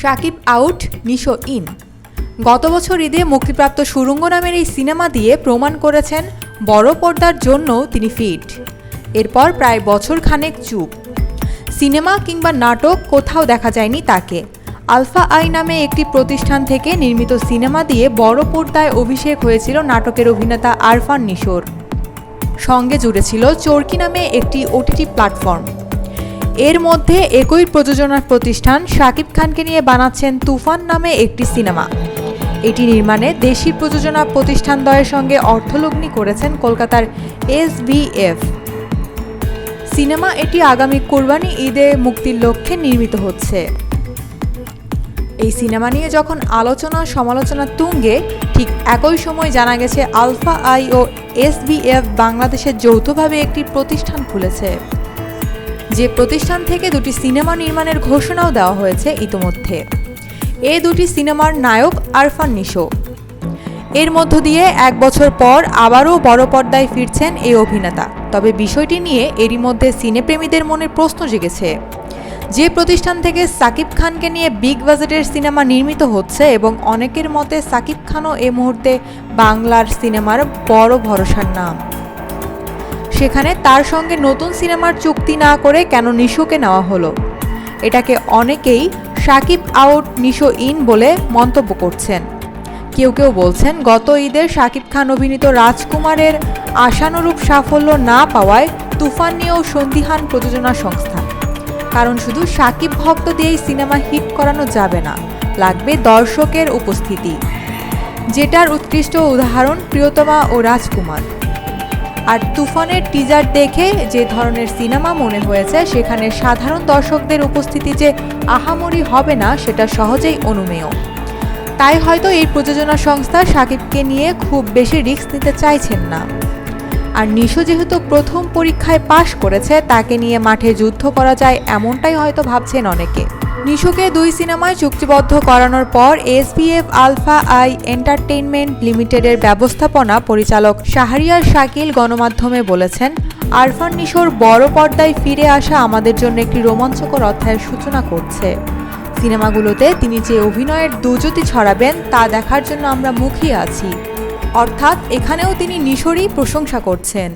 Shakib out, Nisho in. গত বছর ঈদে মুক্তিপ্রাপ্ত সুড়ঙ্গ নামের এই সিনেমা দিয়ে প্রমাণ করেছেন বড় পর্দার জন্য তিনি ফিট। এরপর প্রায় বছর খানেক চুপ, সিনেমা কিংবা নাটক কোথাও দেখা যায়নি তাকে। আলফা আই নামে একটি প্রতিষ্ঠান থেকে নির্মিত সিনেমা দিয়ে বড় পর্দায় অভিষেক হয়েছিল নাটকের অভিনেতা আরফান নিশোর। সঙ্গে জুড়েছিল চরকি নামে একটি ওটিটি প্ল্যাটফর্ম। এর মধ্যে একই প্রযোজনার প্রতিষ্ঠান শাকিব খানকে নিয়ে বানাচ্ছেন তুফান নামে একটি সিনেমা। এটি নির্মাণে দেশি প্রযোজনা প্রতিষ্ঠানদ্বয়ের সঙ্গে অর্থলগ্নি করেছেন কলকাতার SBF সিনেমা। এটি আগামী কোরবানি ঈদে মুক্তির লক্ষ্যে নির্মিত হচ্ছে। এই সিনেমা নিয়ে যখন আলোচনা সমালোচনা তুঙ্গে, ঠিক একই সময় জানা গেছে আলফা আই ও SBF বাংলাদেশে যৌথভাবে একটি প্রতিষ্ঠান খুলেছে, যে প্রতিষ্ঠান থেকে দুটি সিনেমা নির্মাণের ঘোষণাও দেওয়া হয়েছে ইতোমধ্যে। এই দুটি সিনেমার নায়ক আরফান নিশো। এর মধ্য দিয়ে এক বছর পর আবারও বড় পর্দায় ফিরছেন এই অভিনেতা। তবে বিষয়টি নিয়ে এরই মধ্যে সিনেপ্রেমীদের মনে প্রশ্ন জেগেছে, যে প্রতিষ্ঠান থেকে সাকিব খানকে নিয়ে বিগ বাজেটের সিনেমা নির্মিত হচ্ছে এবং অনেকের মতে সাকিব খানও এই মুহূর্তে বাংলার সিনেমার বড় ভরসার নাম, সেখানে তার সঙ্গে নতুন সিনেমার চুক্তি না করে কেন নিশোকে নেওয়া হলো? এটাকে অনেকেই শাকিব আউট, নিশো ইন বলে মন্তব্য করছেন। কেউ কেউ বলছেন গত ঈদে শাকিব খান অভিনীত রাজকুমারের আশানুরূপ সাফল্য না পাওয়ায় তুফান নিয়েও সন্দিহান প্রযোজনা সংস্থা। কারণ শুধু শাকিব ভক্ত দিয়েই সিনেমা হিট করানো যাবে না, লাগবে দর্শকের উপস্থিতি, যেটার উৎকৃষ্ট উদাহরণ প্রিয়তমা ও রাজকুমার। আর তুফানের টিজার দেখে যে ধরনের সিনেমা মনে হয়েছে, সেখানে সাধারণ দর্শকদের উপস্থিতি যে আহামরি হবে না সেটা সহজেই অনুমেয়। তাই হয়তো এই প্রযোজনা সংস্থা শাকিবকে নিয়ে খুব বেশি রিস্ক নিতে চাইছেন না। আর নিশো যেহেতু প্রথম পরীক্ষায় পাশ করেছে, তাকে নিয়ে মাঠে যুদ্ধ করা যায় এমনটাই হয়তো ভাবছেন অনেকে। নিশোকে দুই সিনেমায় চুক্তিবদ্ধ করানোর পর SBF আলফা আই এন্টারটেইনমেন্ট লিমিটেডের ব্যবস্থাপনা পরিচালক শাহরিয়ার শাকিল গণমাধ্যমে বলেছেন, আরফান নিশোর বড় পর্দায় ফিরে আসা আমাদের জন্য একটি রোমাঞ্চকর অধ্যায়ের সূচনা করছে। সিনেমাগুলোতে তিনি যে অভিনয়ের দুর্যুতি ছড়াবেন তা দেখার জন্য আমরা মুখিয়ে আছি। অর্থাৎ এখানেও তিনি নিশোরই প্রশংসা করছেন।